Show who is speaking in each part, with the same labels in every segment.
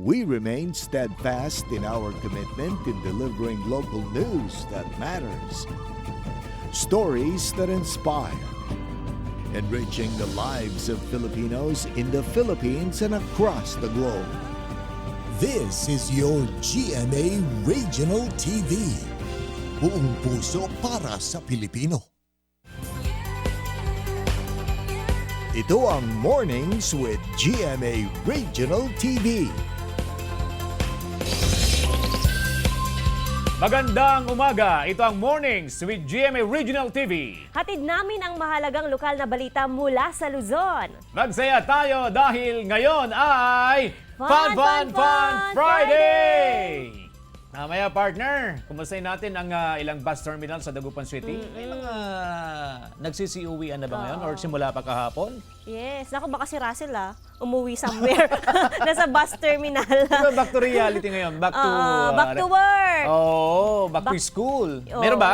Speaker 1: we remain steadfast in our commitment in delivering local news that matters. Stories that inspire. Enriching the lives of Filipinos in the Philippines and across the globe.
Speaker 2: This is your GMA Regional TV. Buong puso para sa Pilipino.
Speaker 1: Ito ang Mornings with GMA Regional TV.
Speaker 3: Magandang umaga! Ito ang Mornings with GMA Regional TV.
Speaker 4: Hatid namin ang mahalagang lokal na balita mula sa Luzon.
Speaker 3: Magsaya tayo dahil ngayon ay
Speaker 4: Fun, Fun, Fun
Speaker 3: Friday! Mamaya partner, kumustahin natin ang ilang bus terminal sa Dagupan City. May mga nagsisiuwian na ba ngayon or simula pa kahapon?
Speaker 4: Yes. Naku, baka si Russell umuwi somewhere. Nasa bus terminal.
Speaker 3: Diba back to reality ngayon? Back to
Speaker 4: work.
Speaker 3: Oh, back to school. Meron ba?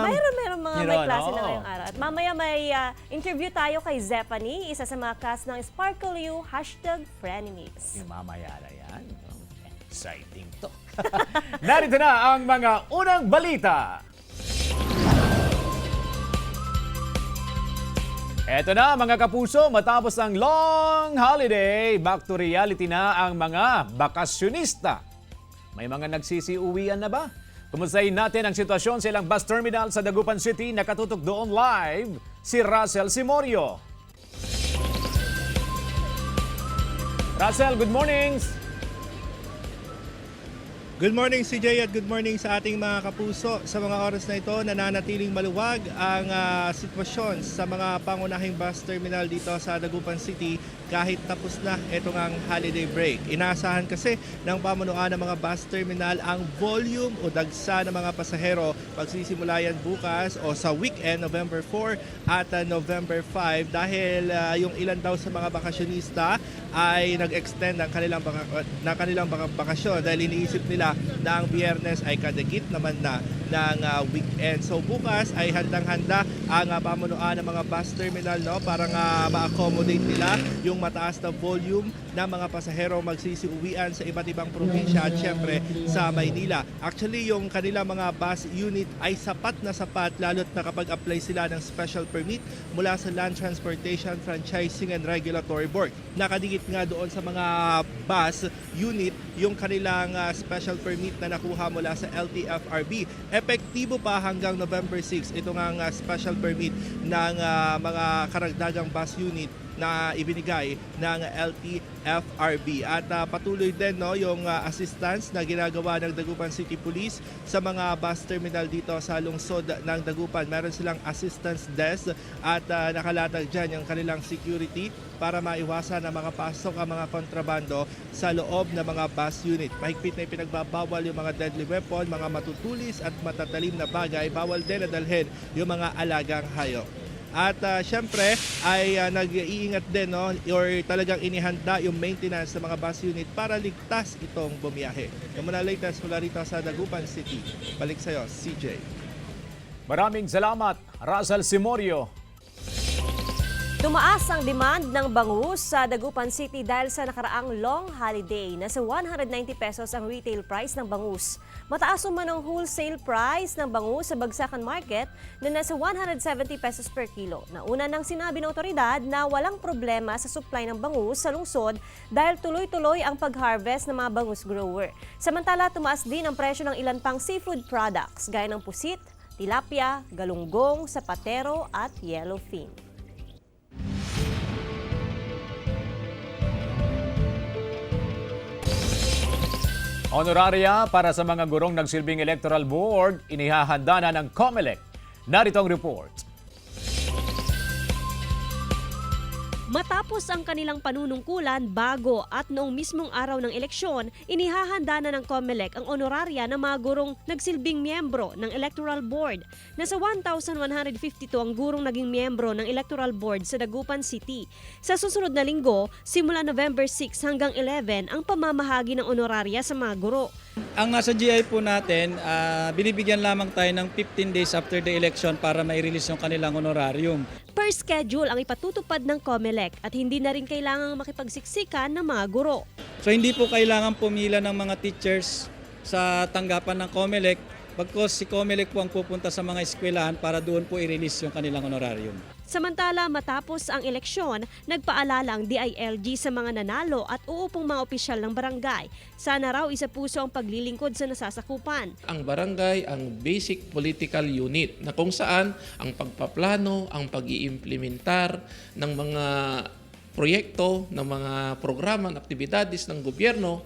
Speaker 4: Meron mga may klase na ngayong araw. At mamaya may interview tayo kay Zephanie, isa sa mga cast ng Sparkle You, #Frenemies.
Speaker 3: Yung mamaya na yan. Exciting to. Narito na ang mga unang balita. Eto na mga kapuso, matapos ang long holiday, back to reality na ang mga bakasyonista. May mga nagsisiuwian na ba? Kumustahin natin ang sitwasyon sa ilang bus terminal sa Dagupan City. Nakatutok doon live si Russell Simorio. Russell, good mornings!
Speaker 5: Good morning CJ at good morning sa ating mga kapuso. Sa mga oras na ito, nananatiling maluwag ang sitwasyon sa mga pangunahing bus terminal dito sa Dagupan City kahit tapos na itong ang holiday break. Inaasahan kasi ng pamunuan ng mga bus terminal ang volume o dagsa ng mga pasahero magsisimula yan bukas o sa weekend November 4 at November 5 dahil yung ilan daw sa mga bakasyonista ay nag-extend ng kanilang bakasyon dahil iniisip nila na ang Biyernes ay kadagit naman na ng weekend. So bukas ay handang-handa ang pamunuan ng mga bus terminal para ma-accommodate nila yung mataas na volume ng mga pasahero magsisiuwian sa iba't ibang probinsya at syempre sa Maynila. Actually, yung kanilang mga bus unit ay sapat na sapat lalo't nakapag-apply sila ng special permit mula sa Land Transportation Franchising and Regulatory Board. Nakadikit nga doon sa mga bus unit yung kanilang special permit na nakuha mula sa LTFRB. Epektibo pa hanggang November 6 itong ang special permit ng mga karagdagang bus unit na ibinigay ng LTFRB. At patuloy din yung assistance na ginagawa ng Dagupan City Police sa mga bus terminal dito sa lungsod ng Dagupan. Meron silang assistance desk at nakalatag dyan yung kanilang security para maiwasan na makapasok ang mga kontrabando sa loob ng mga bus unit. Mahigpit na ipinagbabawal yung mga deadly weapon, mga matutulis at matatalim na bagay. Bawal din na dalhin yung mga alagang hayop. At syempre ay nag-iingat din or talagang inihanda yung maintenance sa mga bus unit para ligtas itong bumiyahe. Yung muna latest mula rito sa Dagupan City. Balik sa'yo, CJ.
Speaker 3: Maraming salamat, Russell Simorio.
Speaker 4: Tumaas ang demand ng bangus sa Dagupan City dahil sa nakaraang long holiday. Nasa 190 pesos ang retail price ng bangus. Mataas naman ang wholesale price ng bangus sa Bagsakan Market na nasa 170 pesos per kilo. Nauna nang sinabi ng otoridad na walang problema sa supply ng bangus sa lungsod dahil tuloy-tuloy ang pag-harvest ng mga bangus grower. Samantala, tumaas din ang presyo ng ilan pang seafood products gaya ng pusit, tilapia, galunggong, sapatero at yellowfin.
Speaker 3: Honoraria para sa mga gurong nagsilbing electoral board, inihahanda na ng COMELEC. Narito ang report.
Speaker 6: Matapos ang kanilang panunungkulan bago at noong mismong araw ng eleksyon, inihahanda na ng COMELEC ang honoraria ng mga gurong nagsilbing miyembro ng Electoral Board. Nasa 1,152 ang gurong naging miyembro ng Electoral Board sa Dagupan City. Sa susunod na linggo, simula November 6 hanggang 11 ang pamamahagi ng honoraria sa mga guro.
Speaker 7: Ang nasa GI po natin, binibigyan lamang tayo ng 15 days after the election para mai-release yung kanilang honorarium.
Speaker 6: Per schedule ang ipatutupad ng COMELEC at hindi na rin kailangang makipagsiksikan ng mga guro.
Speaker 7: So hindi po kailangan pumila ng mga teachers sa tanggapan ng COMELEC, bagkus si COMELEC po ang pupunta sa mga eskwelahan para doon po i-release yung kanilang honorarium.
Speaker 6: Samantala, matapos ang eleksyon, nagpaalala ang DILG sa mga nanalo at uupong mga opisyal ng barangay. Sana raw isa puso ang paglilingkod sa nasasakupan.
Speaker 8: Ang barangay ang basic political unit na kung saan ang pagpaplano, ang pag-iimplementar ng mga proyekto, ng mga programa at aktibidades ng gobyerno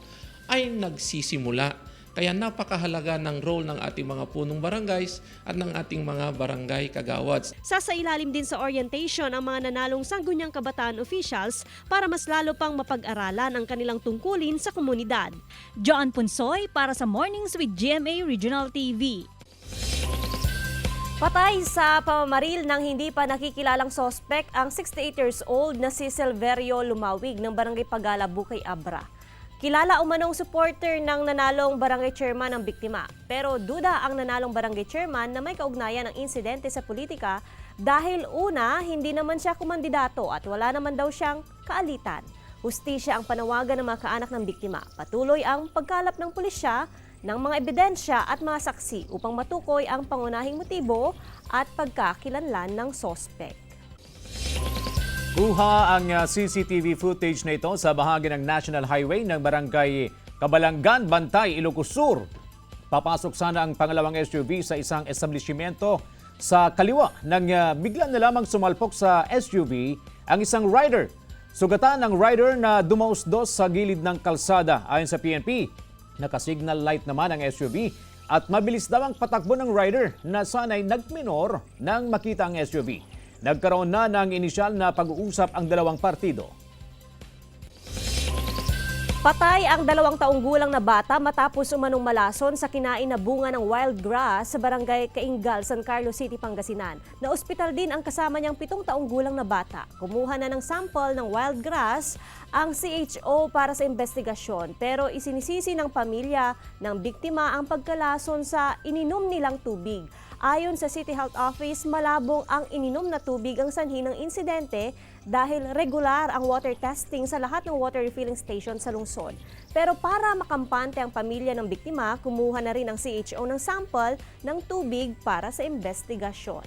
Speaker 8: ay nagsisimula. Kaya napakahalaga ng role ng ating mga punong barangays at ng ating mga barangay kagawad.
Speaker 6: Sasailalim din sa orientation ang mga nanalong Sangguniang Kabataan officials para mas lalo pang mapag-aralan ang kanilang tungkulin sa komunidad.
Speaker 9: John Punsoy para sa Mornings with GMA Regional TV.
Speaker 4: Patay sa pamamaril ng hindi pa nakikilalang sospek ang 68 years old na si Silverio Lumawig ng Barangay Pagala, Bukay, Abra. Kilala umanong supporter ng nanalong barangay chairman ng biktima. Pero duda ang nanalong barangay chairman na may kaugnayan ng insidente sa politika dahil una, hindi naman siya kumandidato at wala naman daw siyang kaalitan. Hustisya ang panawagan ng mga kaanak ng biktima. Patuloy ang pagkalap ng pulisya ng mga ebidensya at mga saksi upang matukoy ang pangunahing motibo at pagkakilanlan ng sospek.
Speaker 3: Kuha ang CCTV footage na ito sa bahagi ng National Highway ng Barangay Kabalangan, Bantay, Ilocos Sur. Papasok sana ang pangalawang SUV sa isang establishmento sa kaliwa nang bigla na lamang sumalpok sa SUV ang isang rider. Sugatan ng rider na dumausdos sa gilid ng kalsada ayon sa PNP. Naka-signal light naman ang SUV at mabilis daw ang patakbo ng rider na sana'y nagminor nang makita ang SUV. Nagkaroon na ng inisyal na pag-uusap ang dalawang partido.
Speaker 4: Patay ang 2 taong gulang na bata matapos umanong malason sa kinain na bunga ng wild grass sa barangay Kaingal, San Carlos City, Pangasinan. Na-ospital din ang kasama niyang 7 taong gulang na bata. Kumuha na ng sample ng wild grass ang CHO para sa investigasyon pero isinisisi ng pamilya ng biktima ang pagkalason sa ininom nilang tubig. Ayon sa City Health Office, malabong ang ininom na tubig ang sanhi ng insidente dahil regular ang water testing sa lahat ng water refilling station sa lungsod. Pero para makampante ang pamilya ng biktima, kumuha na rin ang CHO ng sample ng tubig para sa investigasyon.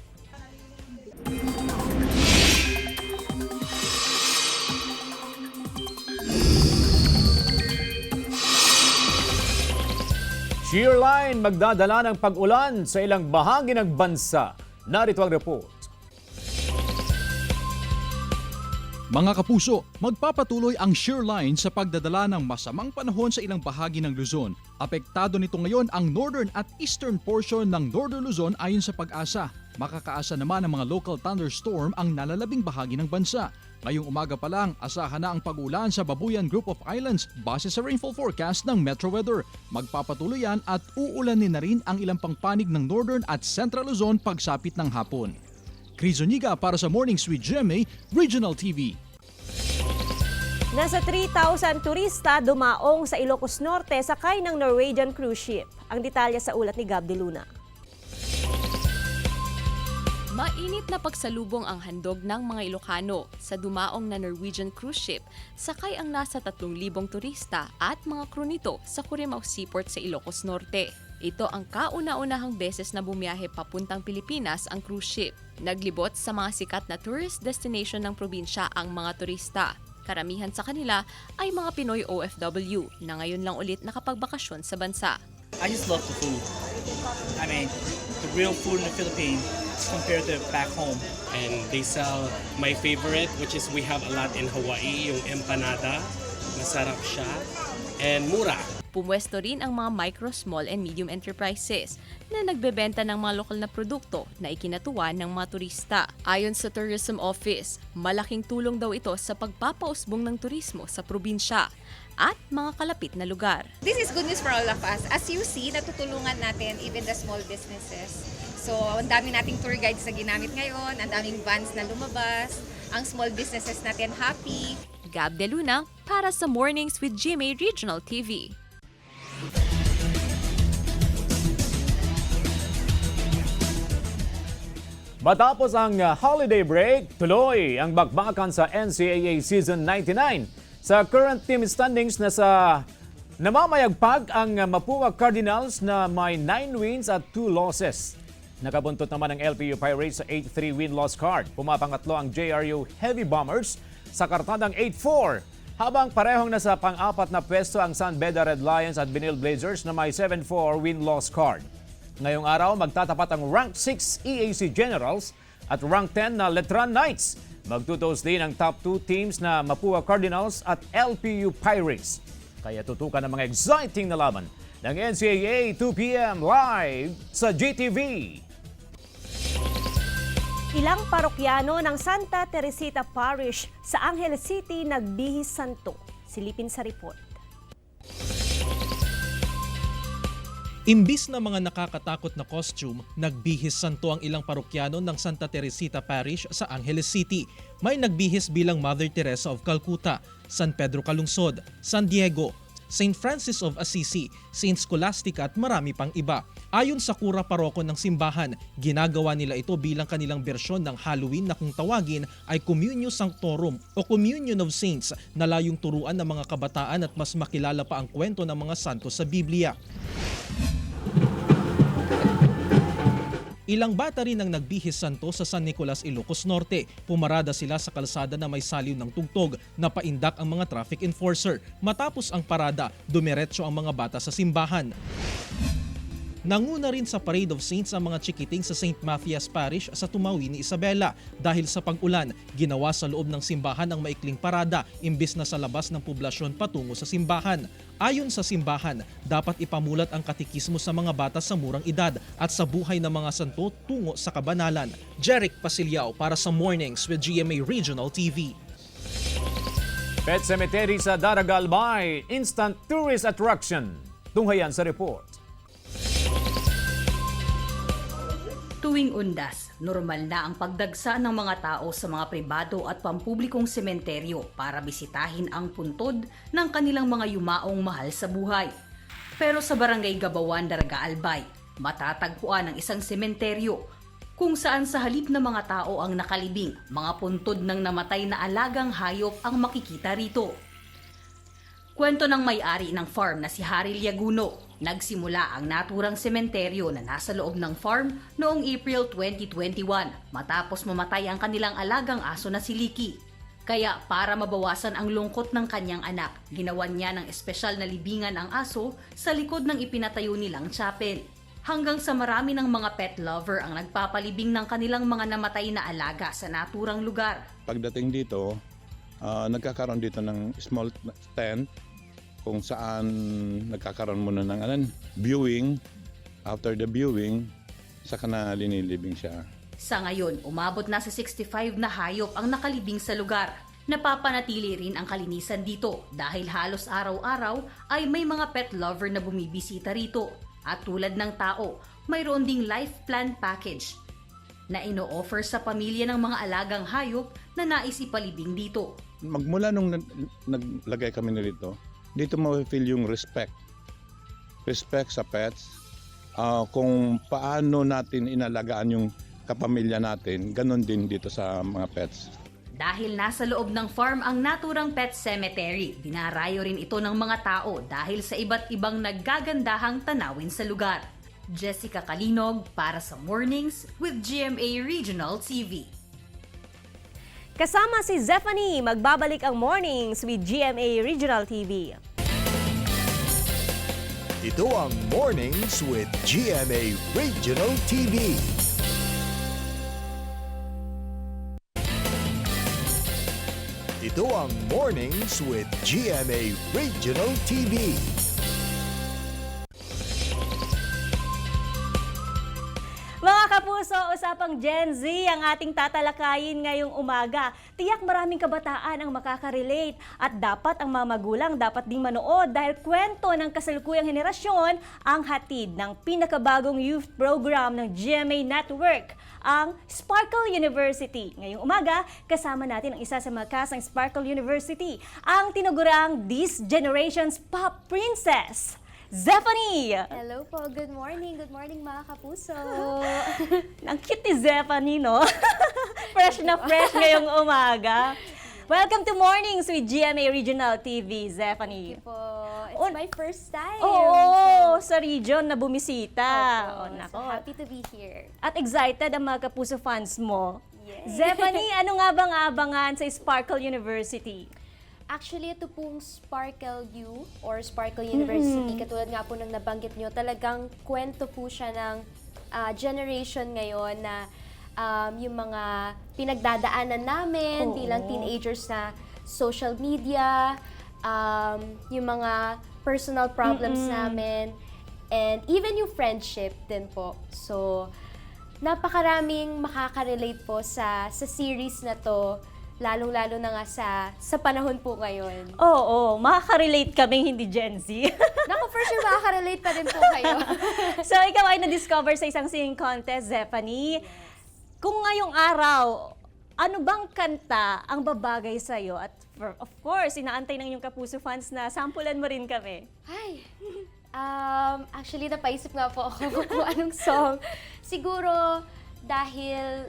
Speaker 3: Shearline magdadala ng pag-ulan sa ilang bahagi ng bansa. Narito ang report.
Speaker 10: Mga kapuso, magpapatuloy ang Shearline sa pagdadala ng masamang panahon sa ilang bahagi ng Luzon. Apektado nito ngayon ang northern at eastern portion ng Northern Luzon ayon sa Pag-asa. Makakaasa naman ng mga local thunderstorm ang nalalabing bahagi ng bansa. Ngayong umaga pa lang, asahan na ang pag-ulan sa Babuyan Group of Islands base sa rainfall forecast ng Metro Weather. Magpapatuloy yan at uulanin na rin ang ilang pangpanig ng Northern at Central Luzon pagsapit ng hapon. Chris Zuniga para sa Mornings with GMA Regional TV.
Speaker 4: Nasa 3,000 turista dumaong sa Ilocos Norte sakay ng Norwegian cruise ship. Ang detalye sa ulat ni Gab de Luna.
Speaker 11: Mainit na pagsalubong ang handog ng mga Ilocano sa dumaong na Norwegian cruise ship, sakay ang nasa 3,000 turista at mga crew nito sa Curimaw Seaport sa Ilocos Norte. Ito ang kauna-unahang beses na bumiyahe papuntang Pilipinas ang cruise ship. Naglibot sa mga sikat na tourist destination ng probinsya ang mga turista. Karamihan sa kanila ay mga Pinoy OFW na ngayon lang ulit nakapagbakasyon sa bansa.
Speaker 12: I just love the food. I mean, the real food in the Philippines compared to back home.
Speaker 13: And they sell my favorite, which is we have a lot in Hawaii, yung empanada. Masarap siya. And mura.
Speaker 11: Pumwesto rin ang mga micro, small, and medium enterprises na nagbebenta ng mga lokal na produkto na ikinatuwa ng mga turista. Ayon sa Tourism Office, malaking tulong daw ito sa pagpapausbong ng turismo sa probinsya at mga kalapit na lugar.
Speaker 14: This is good news for all of us. As you see, natutulungan natin even the small businesses. So, ang dami nating tour guides na ginamit ngayon, ang daming vans na lumabas, ang small businesses natin happy.
Speaker 11: Gab de Luna para sa Mornings with GMA Regional TV.
Speaker 3: Matapos ang holiday break, tuloy ang bakbakan sa NCAA Season 99. Sa current team standings namamayagpag ang Mapua Cardinals na may 9 wins at 2 losses. Nakabuntot naman ang LPU Pirates sa 8-3 win-loss card. Pumapangatlo ang JRU Heavy Bombers sa kartadang 8-4. Habang parehong nasa pang-apat na pwesto ang San Beda Red Lions at Benil Blazers na may 7-4 win-loss card. Ngayong araw, magtatapat ang Rank 6 EAC Generals at Rank 10 na Letran Knights. Magtutos din ang top 2 teams na Mapua Cardinals at LPU Pirates. Kaya tutukan ang mga exciting na laban ng NCAA 2 p.m. live sa GTV.
Speaker 4: Ilang parokyano ng Santa Teresita Parish sa Angeles City nagbihis santo. Silipin sa report.
Speaker 15: Imbis na mga nakakatakot na costume, nagbihis santo ang ilang parokyano ng Santa Teresita Parish sa Angeles City. May nagbihis bilang Mother Teresa of Calcutta, San Pedro Calungsod, San Diego, St. Francis of Assisi, St. Scholastica at marami pang iba. Ayon sa kura paroko ng simbahan, ginagawa nila ito bilang kanilang bersyon ng Halloween na kung tawagin ay Communio Sanctorum o Communion of Saints na layong turuan ng mga kabataan at mas makilala pa ang kwento ng mga santo sa Biblia. Ilang bata rin ang nagbihis santo sa San Nicolas, Ilocos Norte. Pumarada sila sa kalsada na may saliw ng tugtog na paindak ang mga traffic enforcer. Matapos ang parada, dumiretso ang mga bata sa simbahan. Nanguna rin sa Parade of Saints ang mga chikiting sa St. Matthias Parish sa Tumawi ni Isabela. Dahil sa pag-ulan, ginawa sa loob ng simbahan ang maikling parada imbis na sa labas ng poblasyon patungo sa simbahan. Ayon sa simbahan, dapat ipamulat ang katikismo sa mga bata sa murang edad at sa buhay ng mga santo tungo sa kabanalan. Jeric Pasiliao para sa Mornings with GMA Regional TV.
Speaker 3: Pet Cemetery sa Daragalbay, instant tourist attraction. Tunghayan sa report.
Speaker 16: Tuwing undas, normal na ang pagdagsa ng mga tao sa mga pribado at pampublikong sementeryo para bisitahin ang puntod ng kanilang mga yumaong mahal sa buhay. Pero sa Barangay Gabawan, Daragaalbay, matatagpuan ang isang sementeryo kung saan sa halip na mga tao ang nakalibing, mga puntod ng namatay na alagang hayop ang makikita rito. Kwento ng may-ari ng farm na si Harry Liaguno, nagsimula ang naturang sementeryo na nasa loob ng farm noong April 2021 matapos mamatay ang kanilang alagang aso na si Liki. Kaya para mabawasan ang lungkot ng kanyang anak, ginawan niya ng espesyal na libingan ang aso sa likod ng ipinatayo nilang chapel. Hanggang sa marami ng mga pet lover ang nagpapalibing ng kanilang mga namatay na alaga sa naturang lugar.
Speaker 17: Pagdating dito, nagkakaroon dito ng small tent kung saan nagkakaroon muna ng viewing. After the viewing, saka na linilibing siya.
Speaker 16: Sa ngayon, umabot na sa 65 na hayop ang nakalibing sa lugar. Napapanatili rin ang kalinisan dito dahil halos araw-araw ay may mga pet lover na bumibisita rito. At tulad ng tao, mayroon ding life plan package na ino-offer sa pamilya ng mga alagang hayop na nais ipalibing dito.
Speaker 17: Magmula nung naglagay kami nito, dito ma-feel yung respect. Respect sa pets. Kung paano natin inalagaan yung kapamilya natin, ganun din dito sa mga pets.
Speaker 16: Dahil nasa loob ng farm ang naturang pet cemetery, dinarayo rin ito ng mga tao dahil sa iba't ibang naggagandahang tanawin sa lugar. Jessica Kalinog para sa Mornings with GMA Regional TV.
Speaker 4: Kasama si Zephanie, magbabalik ang Mornings with GMA Regional TV.
Speaker 1: Ito ang Mornings with GMA Regional TV. Ito ang Mornings with GMA Regional TV.
Speaker 4: Mga kapuso, usapang Gen Z ang ating tatalakayin ngayong umaga. Tiyak maraming kabataan ang makaka-relate at dapat ang mga magulang dapat ding manood dahil kwento ng kasalukuyang henerasyon ang hatid ng pinakabagong youth program ng GMA Network, ang Sparkle University. Ngayong umaga, kasama natin ang isa sa mga cast ng Sparkle University, ang tinaguriang This Generation's Pop Princess, Zephanie!
Speaker 18: Hello po, good morning mga kapuso.
Speaker 4: Ang cute ni Zephanie, no? Fresh na fresh ngayong umaga. Welcome to Mornings with GMA Regional TV, Zephanie.
Speaker 18: Thank you po. It's my first time.
Speaker 4: Oo, sa region na bumisita.
Speaker 18: Opo, so happy to be here.
Speaker 4: At excited ang mga Kapuso fans mo.
Speaker 18: Yes.
Speaker 4: Zephanie, ano nga bang abangan sa Sparkle University?
Speaker 18: Actually, ito pong Sparkle U or Sparkle University, katulad nga po ng nabanggit nyo, talagang kwento po siya ng generation ngayon na yung mga pinagdadaanan namin bilang teenagers na social media, yung mga personal problems namin, and even yung friendship din po. So, napakaraming makaka-relate po sa series na to, lalong-lalo na nga sa panahon po ngayon.
Speaker 4: Oo, makaka-relate kaming hindi Gen Z.
Speaker 18: Naku, for sure makaka-relate pa rin po kayo.
Speaker 4: So, ikaw ay na-discover sa isang singing contest, Zephanie. Kung ngayong araw, ano bang kanta ang babagay sa'yo? At of course, inaantay ng yung Kapuso fans na sampulan mo rin kami.
Speaker 18: Ay, actually, napaisip nga po ako kung anong song. Siguro, dahil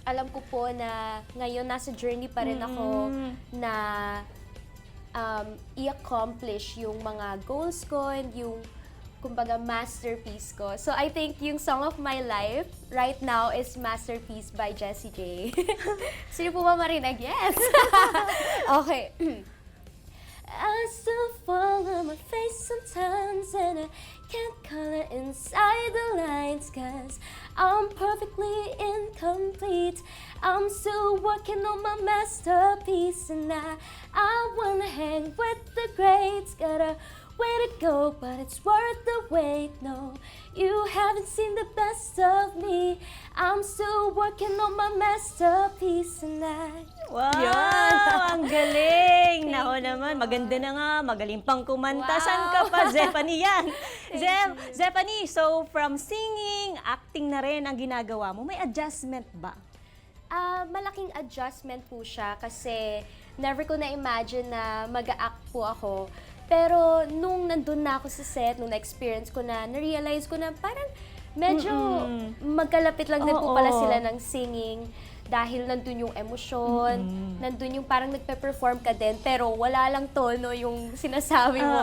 Speaker 18: alam ko po na ngayon nasa journey pa rin ako na i-accomplish yung mga goals ko and yung kumbaga masterpiece ko. So I think yung song of my life right now is Masterpiece by Jessie J. Sino po ba marinig? Yes! Okay. I still fall on my face sometimes and I can't color inside the lines cause I'm perfectly incomplete. I'm still working on my masterpiece and I wanna hang with the greats. Got a way to go, but it's worth the wait. No, you haven't seen the best of me. I'm still working on my masterpiece and
Speaker 4: Wow! Ang galing! Nako naman, maganda na nga, magaling pang kumanta. Saan ka pa, Zephanie yan? Zephanie, so from singing, acting na rin ang ginagawa mo, may adjustment ba?
Speaker 18: Malaking adjustment po siya kasi never ko na-imagine na mag-a-act po ako. Pero nung nandun na ako sa set, nung na-experience ko na, na-realize ko na parang medyo magkalapit lang din po pala sila ng singing dahil nandun yung emosyon, nandun yung parang nagpe-perform ka din, pero wala lang tono yung sinasabi mo.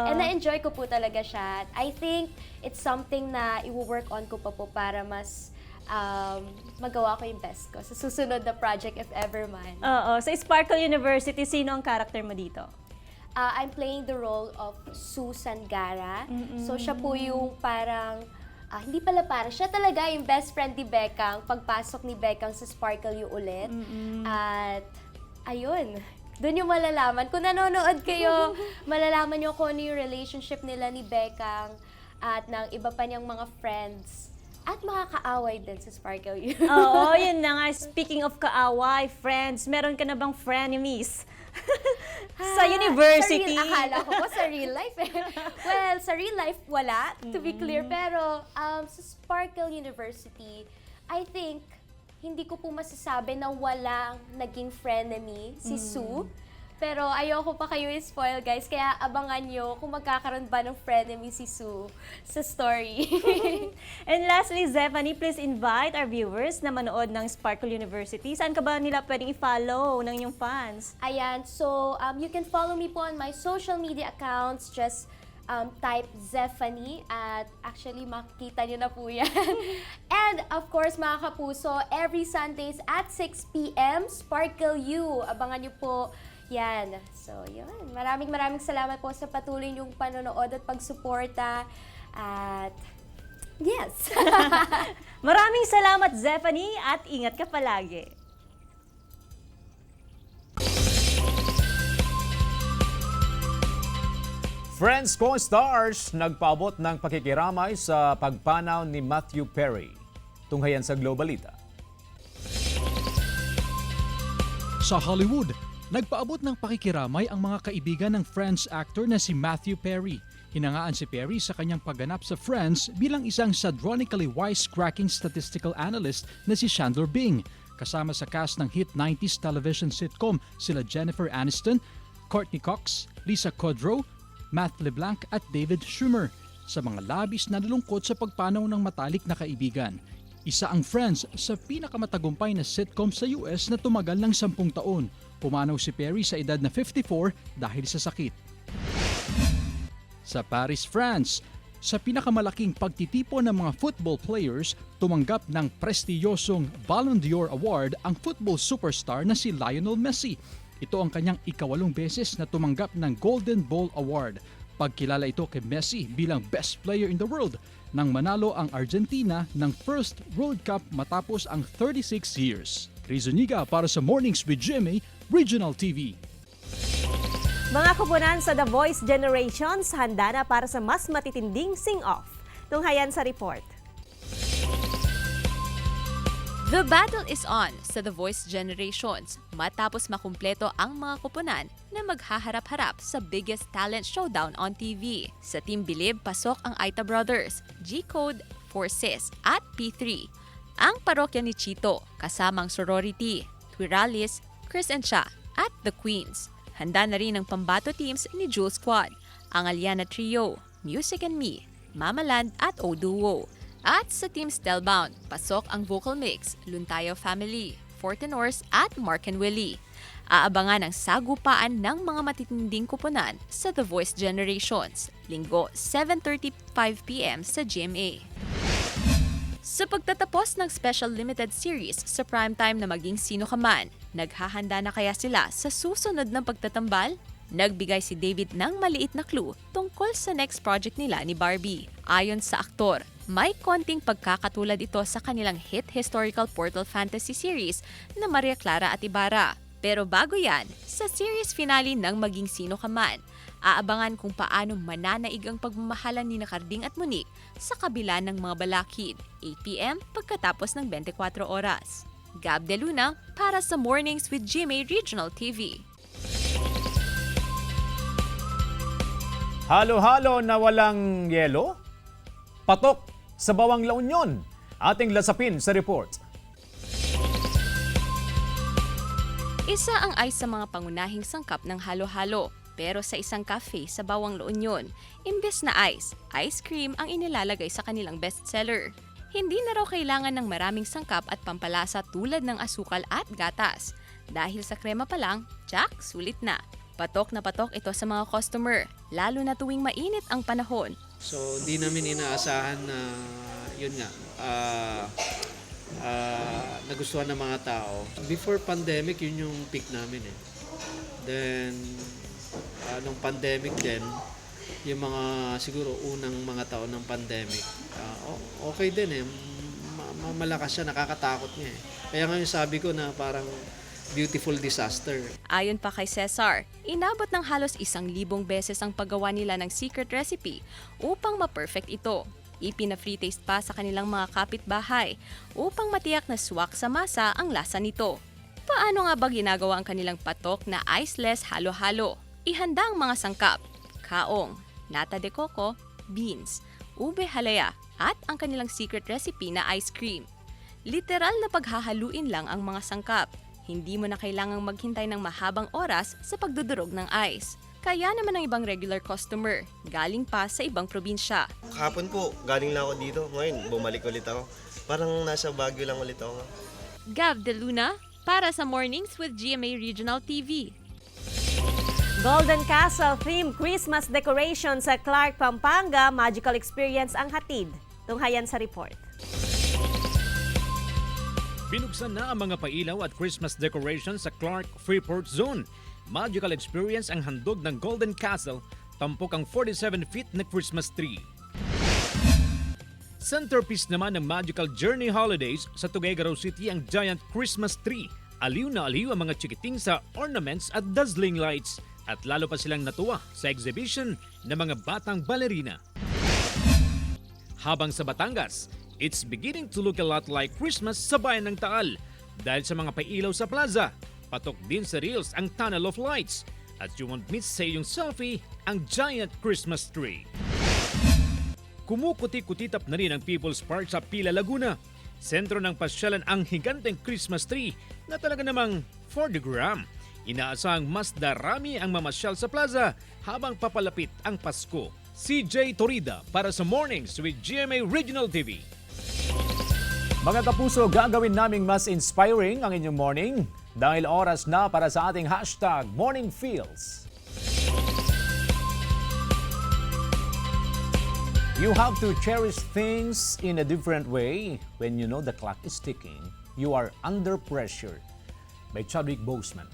Speaker 18: And na-enjoy ko po talaga siya. I think it's something na i-work on ko pa po para mas magawa ko yung best ko sa susunod na project if ever man.
Speaker 4: Oo. Sa Sparkle University, sino ang character mo dito?
Speaker 18: I'm playing the role of Susan Gara. So siya po yung parang, hindi pala para, siya talaga yung best friend ni Bekang, pagpasok ni Bekang sa Sparkle U ulit. At ayun, doon yung malalaman. Kung nanonood kayo, malalaman nyo kung ano yung relationship nila ni Bekang at ng iba pa niyang mga friends. At makakaaway din sa Sparkle U.
Speaker 4: Oo, yun na nga. Speaking of kaaway, friends, meron ka na bang frenemies? Sa university?
Speaker 18: Akala ko po sa real life eh. Well, sa real life, wala, to be clear. Pero sa Sparkle University, I think, hindi ko po masasabi na walang naging frenemy si Sue. Pero ayoko pa kayo i-spoil, guys. Kaya abangan nyo kung magkakaroon ba ng frenemy si Sue sa story.
Speaker 4: And lastly, Zephanie, please invite our viewers na manood ng Sparkle University. Saan ka ba nila pwedeng i-follow ng inyong fans?
Speaker 18: Ayan, so you can follow me po on my social media accounts. Just type Zephanie at actually makikita nyo na po yan. And of course, mga kapuso, every Sundays at 6 p.m. Sparkle U. Abangan nyo po yan. So, yun. Maraming salamat po sa patuloy niyong panonood at pagsuporta. At, yes!
Speaker 4: Maraming salamat, Zephanie, at ingat ka palagi.
Speaker 3: Friends co-stars nagpaabot ng pakikiramay sa pagpanaw ni Matthew Perry. Tunghayan sa Globalita.
Speaker 10: Sa Hollywood, nagpaabot ng pakikiramay ang mga kaibigan ng Friends actor na si Matthew Perry. Hinangaan si Perry sa kanyang pagganap sa Friends bilang isang sardronically wisecracking statistical analyst na si Chandler Bing. Kasama sa cast ng hit 90s television sitcom sila Jennifer Aniston, Courtney Cox, Lisa Kudrow, Matt LeBlanc at David Schwimmer. sa mga labis na nalungkot sa pagpanaw ng matalik na kaibigan. Isa ang Friends sa pinakamatagumpay na sitcom sa US na tumagal ng 10 taon. Pumanaw si Perry sa edad na 54 dahil sa sakit. Sa Paris, France, sa pinakamalaking pagtitipon ng mga football players, tumanggap ng prestiyosong Ballon d'Or Award ang football superstar na si Lionel Messi. Ito ang kanyang ika-8 beses na tumanggap ng Golden Ball Award. Pagkilala ito kay Messi bilang best player in the world nang manalo ang Argentina ng first World Cup matapos ang 36 years. Rizuniga para sa Mornings with GMA Regional TV.
Speaker 4: Mga kupunan sa The Voice Generations, handa na para sa mas matitinding sing-off. Tunghayan sa report.
Speaker 11: The battle is on sa The Voice Generations matapos makumpleto ang mga kupunan na maghaharap-harap sa biggest talent showdown on TV. Sa Team Bilib, pasok ang Aita Brothers, G-Code, Forces at P3. Ang parokya ni Chito, kasamang sorority, Twiralis, Chris and Cha at The Queens. Handa na rin ang pambato teams ni Jewel Squad, ang Aliana Trio, Music and Me, Mamaland at O-Duo. At sa Team Stellbound, pasok ang Vocal Mix, Luntayo Family, Fortenors at Mark and Willie. Aabangan ang sagupaan ng mga matitinding kupunan sa The Voice Generations, Linggo 7:35 p.m. sa GMA. Sa pagtatapos ng special limited series sa primetime na maging sino ka man, naghahanda na kaya sila sa susunod ng pagtatambal? Nagbigay si David ng maliit na clue tungkol sa next project nila ni Barbie. Ayon sa aktor, may konting pagkakatulad ito sa kanilang hit historical portal fantasy series na Maria Clara at Ibarra. Pero bago yan, sa series finale ng Maging Sino Ka Man, aabangan kung paano mananaig ang pagmamahalan ni Carding at Monique sa kabila ng mga balakid, 8 p.m. pagkatapos ng 24 oras. Gab De Luna para sa Mornings with GMA Regional TV.
Speaker 3: Halo-halo na walang yelo? Patok sa Bawang La Union. Ating lasapin sa report.
Speaker 11: Isa ang ice sa mga pangunahing sangkap ng halo-halo. Pero sa isang cafe sa Bawang La Union, imbes na ice cream ang inilalagay sa kanilang bestseller. Hindi na raw kailangan ng maraming sangkap at pampalasa tulad ng asukal at gatas. Dahil sa krema pa lang, tsak, sulit na. Patok na patok ito sa mga customer, lalo na tuwing mainit ang panahon.
Speaker 8: So, di namin inaasahan na yun nga, nagustuhan ng mga tao. Before pandemic, yun yung peak namin eh. Then, nung pandemic din, yung mga siguro unang mga taon ng pandemic, okay din eh. Malakas siya, nakakatakot niya eh. Kaya ngayon sabi ko na parang beautiful disaster.
Speaker 11: Ayon pa kay Cesar, inabot ng halos 1,000 beses ang paggawa nila ng secret recipe upang ma-perfect ito. Ipina-free taste pa sa kanilang mga kapitbahay upang matiyak na swak sa masa ang lasa nito. Paano nga ba ginagawa ang kanilang patok na iceless halo-halo? Ihanda ang mga sangkap, kaong, nata de coco, beans, ube halaya at ang kanilang secret recipe na ice cream. Literal na paghahaluin lang ang mga sangkap. Hindi mo na kailangang maghintay ng mahabang oras sa pagdudurog ng ice. Kaya naman ang ibang regular customer, galing pa sa ibang probinsya.
Speaker 19: Kahapon po, galing lang ako dito. Ngayon, bumalik ulit ako. Parang nasa Baguio lang ulit ako.
Speaker 11: Gab De Luna, para sa Mornings with GMA Regional TV.
Speaker 4: Golden Castle theme Christmas decoration sa Clark, Pampanga, magical experience ang hatid. Tunghayan sa report.
Speaker 3: Binuksan na ang mga pailaw at Christmas decorations sa Clark Freeport Zone. Magical experience ang handog ng Golden Castle, tampok ang 47 feet na Christmas tree. Centerpiece naman ng Magical Journey Holidays sa Tuguegarao City ang giant Christmas tree. Aliw na aliw ang mga chikiting sa ornaments at dazzling lights. At lalo pa silang natuwa sa exhibition ng mga batang balerina. Habang sa Batangas, it's beginning to look a lot like Christmas sa bayan ng Taal. Dahil sa mga pailaw sa plaza, patok din sa reels ang Tunnel of Lights. At you won't miss sa iyong selfie ang giant Christmas tree. Kumukuti-kutitap na rin ang People's Park sa Pila, Laguna. Sentro ng pasyalan ang higanteng Christmas tree na talaga namang 4 the gram. Inaasahang mas darami ang mamasyal sa plaza habang papalapit ang Pasko. CJ Torida para sa Mornings with GMA Regional TV. Mga kapuso, gagawin naming mas inspiring ang inyong morning dahil oras na para sa ating hashtag Morning Feels. You have to cherish things in a different way when you know the clock is ticking. You are under pressure. By Chadwick Boseman.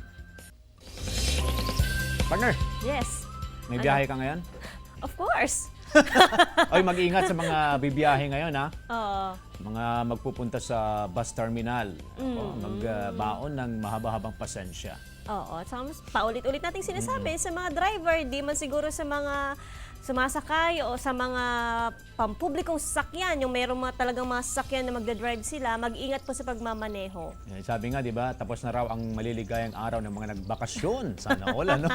Speaker 3: Partner,
Speaker 4: Yes.
Speaker 3: may biyahe ka ngayon?
Speaker 4: Of course.
Speaker 3: Oy, mag-iingat sa mga bibiyahe ngayon, ha?
Speaker 4: Oo.
Speaker 3: Mga magpupunta sa bus terminal. Magbaon ng mahaba-habang pasensya.
Speaker 4: Oo. At saka paulit-ulit nating sinasabi sa mga driver, di man siguro sa mga sumasakay o sa mga pampublikong sasakyan, yung mayroong talagang mga sasakyan na magdadrive sila, mag-ingat po sa pagmamaneho.
Speaker 3: Sabi nga, di ba, tapos na raw ang maliligayang araw ng mga nagbakasyon. Sana all, ano?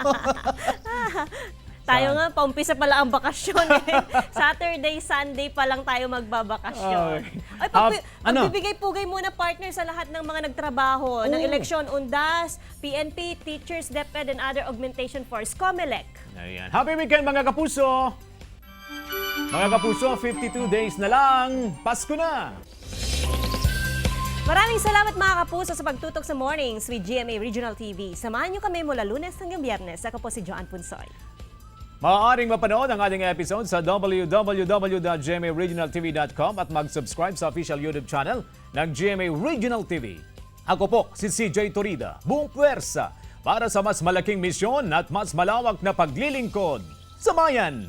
Speaker 4: Tayo nga, paumpisa pala ang bakasyon. Saturday, Sunday pa lang tayo magbabakasyon. Ay, pagbibigay-pugay muna, partner, sa lahat ng mga nagtrabaho ng eleksyon, UNDAS, PNP, Teachers, DepEd, and other augmentation force, COMELEC.
Speaker 3: Ayan. Happy weekend, mga kapuso! Mga kapuso, 52 days na lang, Pasko na!
Speaker 4: Maraming salamat mga kapuso sa pagtutok sa Mornings with GMA Regional TV. Samahan niyo kami mula Lunes hanggang Biyernes. Ako po si Joanne Punsoy.
Speaker 3: Maaaring mapanood ang ating episode sa www.gmaregionaltv.com at mag-subscribe sa official YouTube channel ng GMA Regional TV. Ako po si CJ Torida, buong puwersa para sa mas malaking misyon at mas malawak na paglilingkod sa bayan.